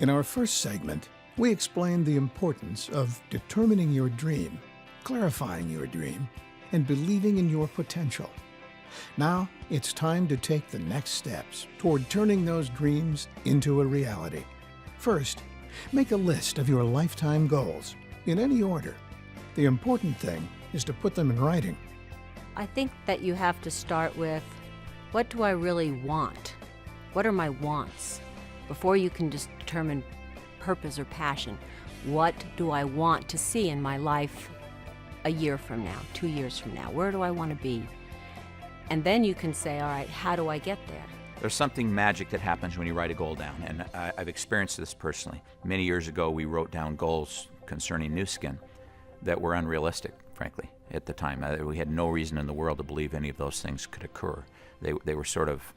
In our first segment, we explained the importance of determining your dream, clarifying your dream, and believing in your potential. Now, it's time to take the next steps toward turning those dreams into a reality. First, make a list of your lifetime goals, in any order. The important thing is to put them in writing. I think that you have to start with, what do I really want? What are my wants? Before you can just determine purpose or passion, what do I want to see in my life a year from now, 2 years from now? Where do I want to be? And then you can say, all right, how do I get there? There's something magic that happens when you write a goal down, and I've experienced this personally. Many years ago, we wrote down goals concerning Nu Skin that were unrealistic, frankly, at the time. We had no reason in the world to believe any of those things could occur. They were sort of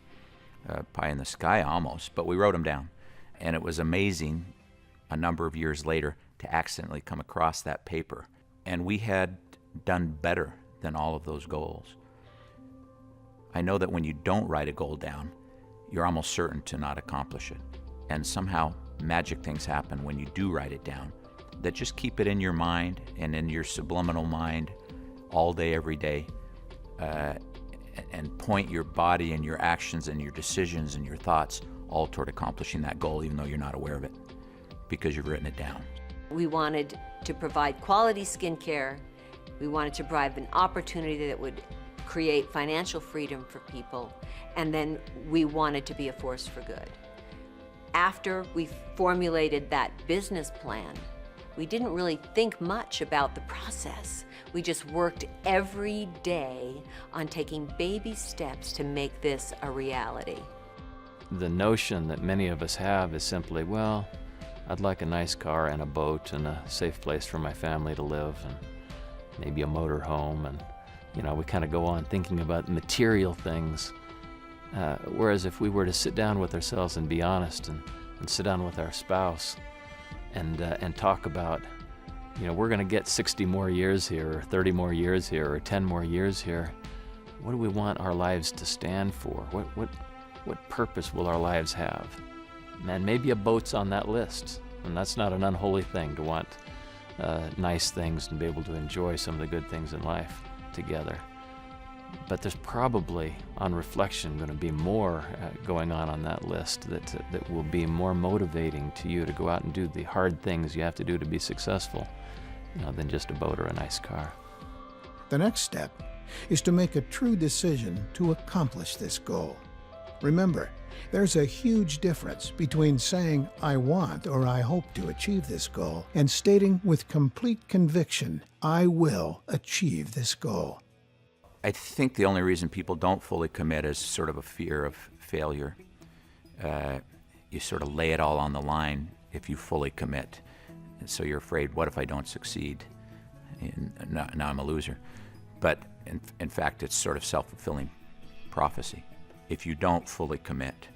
pie in the sky almost, but we wrote them down. And it was amazing a number of years later to accidentally come across that paper. And we had done better than all of those goals. I know that when you don't write a goal down, you're almost certain to not accomplish it. And somehow magic things happen when you do write it down that just keep it in your mind and in your subliminal mind all day, every day, and point your body and your actions and your decisions and your thoughts all toward accomplishing that goal, even though you're not aware of it, because you've written it down. We wanted to provide quality skincare. We wanted to provide an opportunity that would create financial freedom for people, and then we wanted to be a force for good. After we formulated that business plan, we didn't really think much about the process. We just worked every day on taking baby steps to make this a reality. The notion that many of us have is simply, well, I'd like a nice car and a boat and a safe place for my family to live and maybe a motor home, and we kind of go on thinking about material things. Whereas if we were to sit down with ourselves and be honest and sit down with our spouse and talk about, we're going to get 60 more years here, or 30 more years here, or 10 more years here. What do we want our lives to stand for? What purpose will our lives have? And maybe a boat's on that list, and that's not an unholy thing to want nice things and be able to enjoy some of the good things in life together. But there's probably, on reflection, going to be more going on that list that will be more motivating to you to go out and do the hard things you have to do to be successful, than just a boat or a nice car. The next step is to make a true decision to accomplish this goal. Remember, there's a huge difference between saying, I want or I hope to achieve this goal, and stating with complete conviction, I will achieve this goal. I think the only reason people don't fully commit is sort of a fear of failure. You sort of lay it all on the line if you fully commit. And so you're afraid, what if I don't succeed? And now I'm a loser. But in fact, it's sort of self-fulfilling prophecy. If you don't fully commit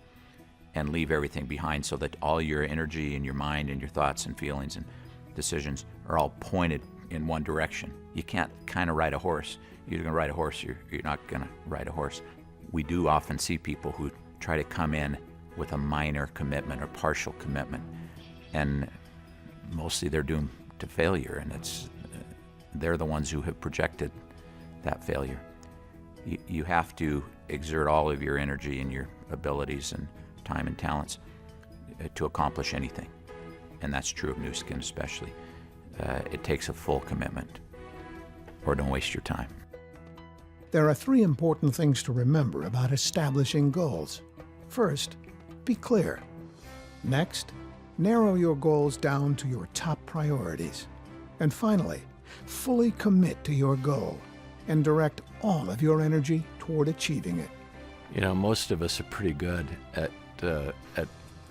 and leave everything behind so that all your energy and your mind and your thoughts and feelings and decisions are all pointed in one direction, you can't kind of ride a horse. You're going to ride a horse, you're not going to ride a horse. We do often see people who try to come in with a minor commitment or partial commitment, and mostly they're doomed to failure, and they're the ones who have projected that failure. You have to exert all of your energy and your abilities and time and talents to accomplish anything, and that's true of Nu Skin especially. It takes a full commitment, or don't waste your time. There are 3 important things to remember about establishing goals. First, be clear. Next, narrow your goals down to your top priorities. And finally, fully commit to your goal and direct all of your energy toward achieving it. Most of us are pretty good at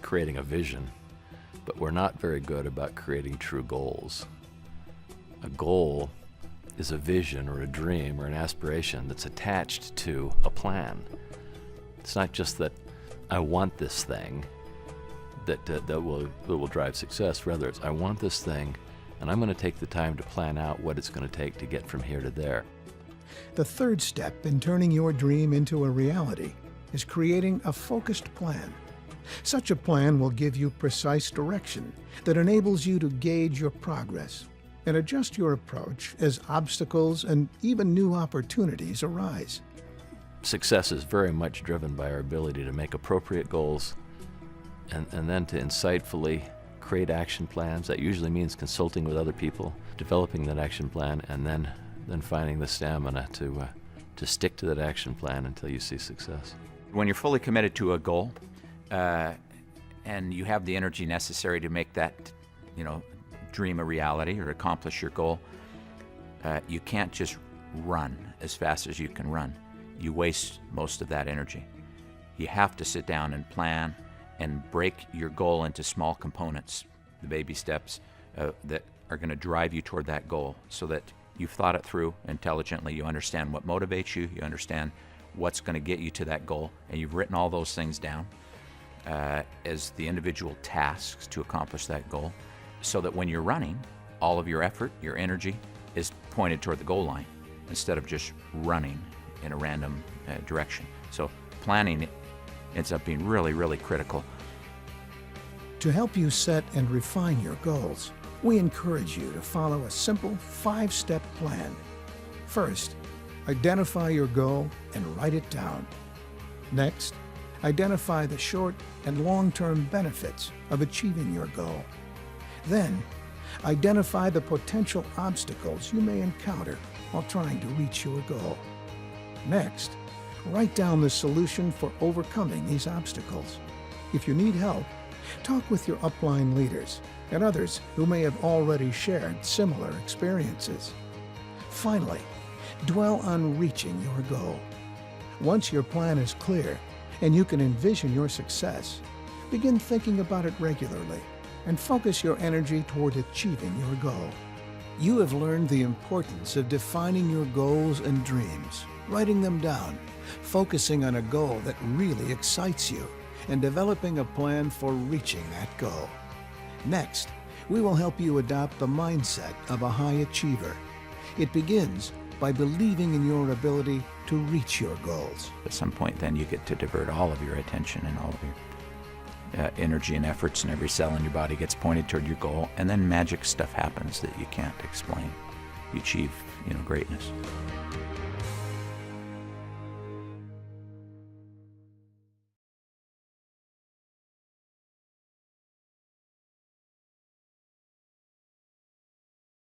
creating a vision, but we're not very good about creating true goals. A goal is a vision or a dream or an aspiration that's attached to a plan. It's not just that I want this thing that will drive success. Rather, it's I want this thing, and I'm going to take the time to plan out what it's going to take to get from here to there. The third step in turning your dream into a reality is creating a focused plan. Such a plan will give you precise direction that enables you to gauge your progress and adjust your approach as obstacles and even new opportunities arise. Success is very much driven by our ability to make appropriate goals and then to insightfully create action plans. That usually means consulting with other people, developing that action plan, and then finding the stamina to stick to that action plan until you see success. When you're fully committed to a goal, and you have the energy necessary to make that, dream a reality or accomplish your goal, you can't just run as fast as you can run. You waste most of that energy. You have to sit down and plan and break your goal into small components, the baby steps that are going to drive you toward that goal, so that you've thought it through intelligently. You understand what motivates you. You understand what's going to get you to that goal, and you've written all those things down as the individual tasks to accomplish that goal, so that when you're running, all of your effort, your energy is pointed toward the goal line instead of just running in a random direction. So planning ends up being really, really critical. To help you set and refine your goals, we encourage you to follow a simple 5-step plan. First, identify your goal and write it down. Next, identify the short and long-term benefits of achieving your goal. Then, identify the potential obstacles you may encounter while trying to reach your goal. Next, write down the solution for overcoming these obstacles. If you need help, talk with your upline leaders and others who may have already shared similar experiences. Finally, dwell on reaching your goal. Once your plan is clear and you can envision your success, begin thinking about it regularly and focus your energy toward achieving your goal. You have learned the importance of defining your goals and dreams, writing them down, focusing on a goal that really excites you, and developing a plan for reaching that goal. Next, we will help you adopt the mindset of a high achiever. It begins by believing in your ability to reach your goals. At some point, then you get to divert all of your attention and all of your energy and efforts, and every cell in your body gets pointed toward your goal, and then magic stuff happens that you can't explain. You achieve, greatness.